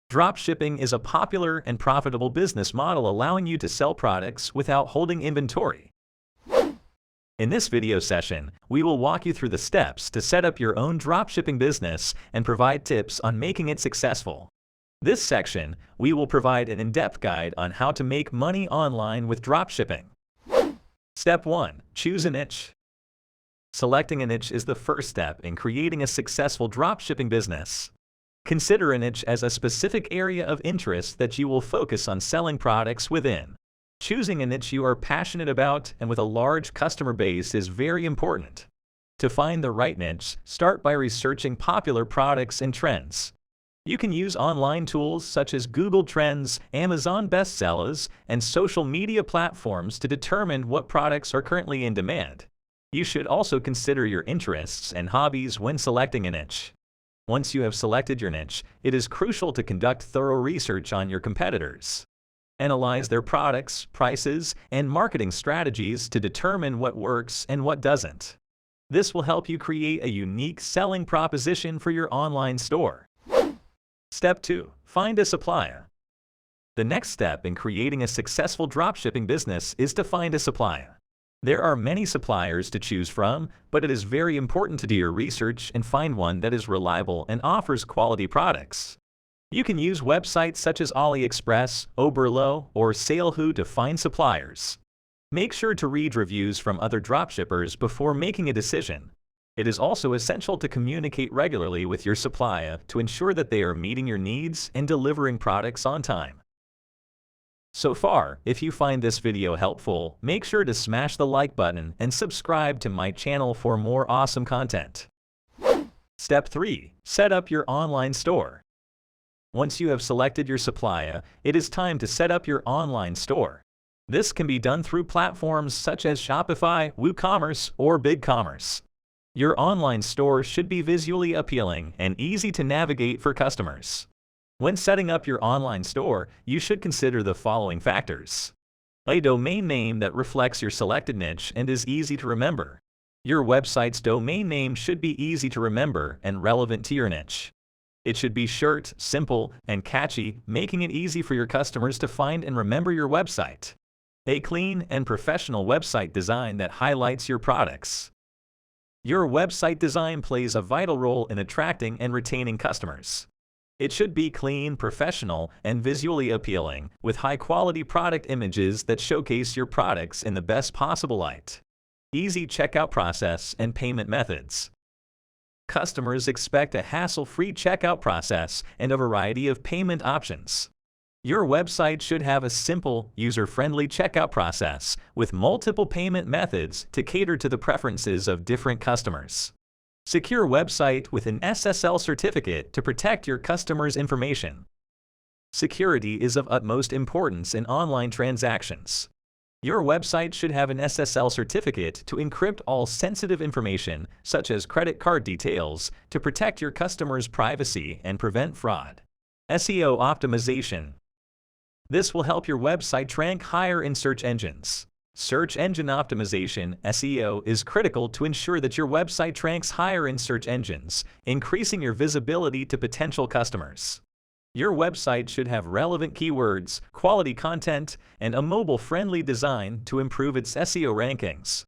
Dropshipping is a popular and profitable business model allowing you to sell products without holding inventory. In this video session, we will walk you through the steps to set up your own dropshipping business and provide tips on making it successful. This section, we will provide an in-depth guide on how to make money online with dropshipping. Step 1. Choose a niche. Selecting a niche is the first step in creating a successful dropshipping business. Consider a niche as a specific area of interest that you will focus on selling products within. Choosing a niche you are passionate about and with a large customer base is very important. To find the right niche, start by researching popular products and trends. You can use online tools such as Google Trends, Amazon bestsellers, and social media platforms to determine what products are currently in demand. You should also consider your interests and hobbies when selecting a niche. Once you have selected your niche, it is crucial to conduct thorough research on your competitors. Analyze their products, prices, and marketing strategies to determine what works and what doesn't. This will help you create a unique selling proposition for your online store. Step 2. Find a supplier. The next step in creating a successful dropshipping business is to find a supplier. There are many suppliers to choose from, but it is very important to do your research and find one that is reliable and offers quality products. You can use websites such as AliExpress, Oberlo, or Salehu to find suppliers. Make sure to read reviews from other dropshippers before making a decision. It is also essential to communicate regularly with your supplier to ensure that they are meeting your needs and delivering products on time. So far, if you find this video helpful, make sure to smash the like button and subscribe to my channel for more awesome content. Step 3. Set up your online store. Once you have selected your supplier, it is time to set up your online store. This can be done through platforms such as Shopify, WooCommerce, or BigCommerce. Your online store should be visually appealing and easy to navigate for customers. When setting up your online store, you should consider the following factors. A domain name that reflects your selected niche and is easy to remember. Your website's domain name should be easy to remember and relevant to your niche. It should be short, simple, and catchy, making it easy for your customers to find and remember your website. A clean and professional website design that highlights your products. Your website design plays a vital role in attracting and retaining customers. It should be clean, professional, and visually appealing, with high-quality product images that showcase your products in the best possible light. Easy checkout process and payment methods. Customers expect a hassle-free checkout process and a variety of payment options. Your website should have a simple, user-friendly checkout process with multiple payment methods to cater to the preferences of different customers. Secure website with an SSL certificate to protect your customers' information. Security is of utmost importance in online transactions. Your website should have an SSL certificate to encrypt all sensitive information, such as credit card details, to protect your customers' privacy and prevent fraud. SEO optimization. This will help your website rank higher in search engines. Search engine optimization (SEO) is critical to ensure that your website ranks higher in search engines, increasing your visibility to potential customers. Your website should have relevant keywords, quality content, and a mobile-friendly design to improve its SEO rankings.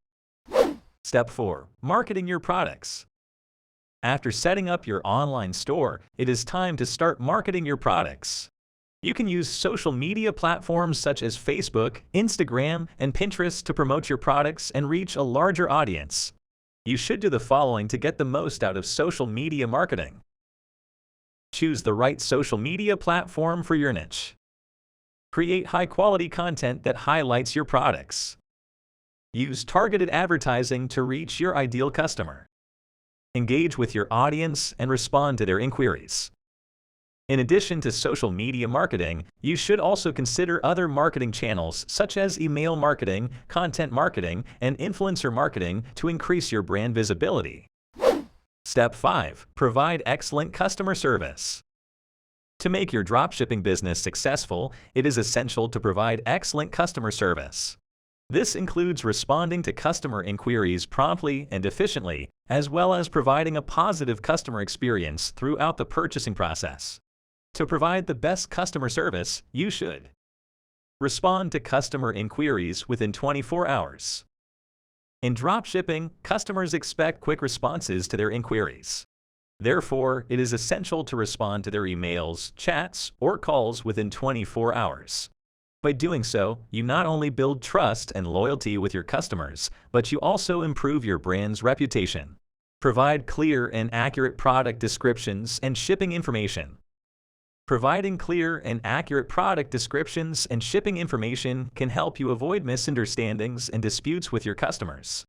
Step 4. Marketing your products. After setting up your online store, it is time to start marketing your products. You can use social media platforms such as Facebook, Instagram, and Pinterest to promote your products and reach a larger audience. You should do the following to get the most out of social media marketing. Choose the right social media platform for your niche. Create high-quality content that highlights your products. Use targeted advertising to reach your ideal customer. Engage with your audience and respond to their inquiries. In addition to social media marketing, you should also consider other marketing channels such as email marketing, content marketing, and influencer marketing to increase your brand visibility. Step 5. Provide excellent customer service. To make your dropshipping business successful, it is essential to provide excellent customer service. This includes responding to customer inquiries promptly and efficiently, as well as providing a positive customer experience throughout the purchasing process. To provide the best customer service, you should respond to customer inquiries within 24 hours. In dropshipping, customers expect quick responses to their inquiries. Therefore, it is essential to respond to their emails, chats, or calls within 24 hours. By doing so, you not only build trust and loyalty with your customers, but you also improve your brand's reputation. Provide clear and accurate product descriptions and shipping information. Providing clear and accurate product descriptions and shipping information can help you avoid misunderstandings and disputes with your customers.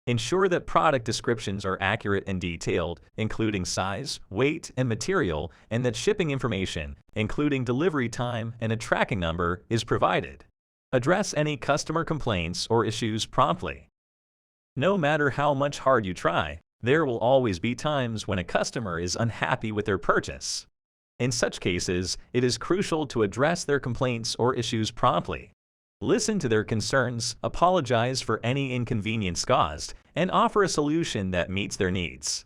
Ensure that product descriptions are accurate and detailed, including size, weight, and material, and that shipping information, including delivery time and a tracking number, is provided. Address any customer complaints or issues promptly. No matter how much hard you try, there will always be times when a customer is unhappy with their purchase. In such cases, it is crucial to address their complaints or issues promptly. Listen to their concerns, apologize for any inconvenience caused, and offer a solution that meets their needs.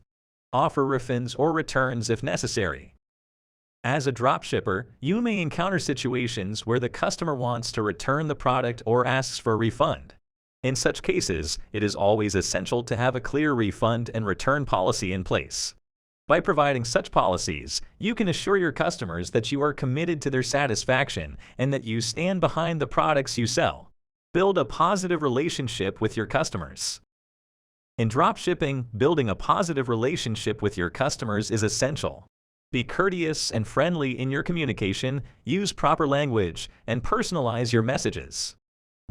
Offer refunds or returns if necessary. As a dropshipper, you may encounter situations where the customer wants to return the product or asks for a refund. In such cases, it is always essential to have a clear refund and return policy in place. By providing such policies, you can assure your customers that you are committed to their satisfaction and that you stand behind the products you sell. Build a positive relationship with your customers. In dropshipping, building a positive relationship with your customers is essential. Be courteous and friendly in your communication, use proper language, and personalize your messages.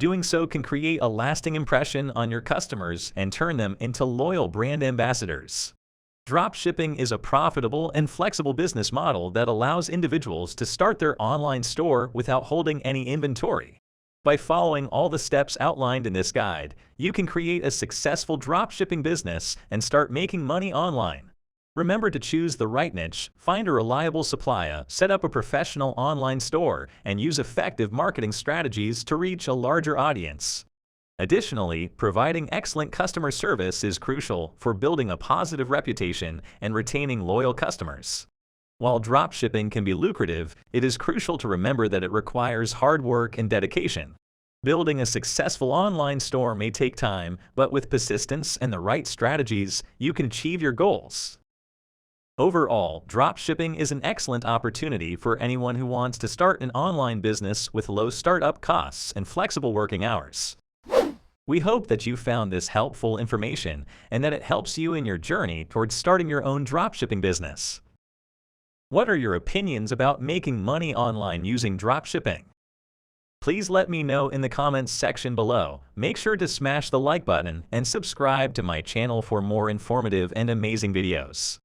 Doing so can create a lasting impression on your customers and turn them into loyal brand ambassadors. Dropshipping is a profitable and flexible business model that allows individuals to start their online store without holding any inventory. By following all the steps outlined in this guide, you can create a successful dropshipping business and start making money online. Remember to choose the right niche, find a reliable supplier, set up a professional online store, and use effective marketing strategies to reach a larger audience. Additionally, providing excellent customer service is crucial for building a positive reputation and retaining loyal customers. While dropshipping can be lucrative, it is crucial to remember that it requires hard work and dedication. Building a successful online store may take time, but with persistence and the right strategies, you can achieve your goals. Overall, dropshipping is an excellent opportunity for anyone who wants to start an online business with low startup costs and flexible working hours. We hope that you found this helpful information and that it helps you in your journey towards starting your own dropshipping business. What are your opinions about making money online using dropshipping? Please let me know in the comments section below. Make sure to smash the like button and subscribe to my channel for more informative and amazing videos.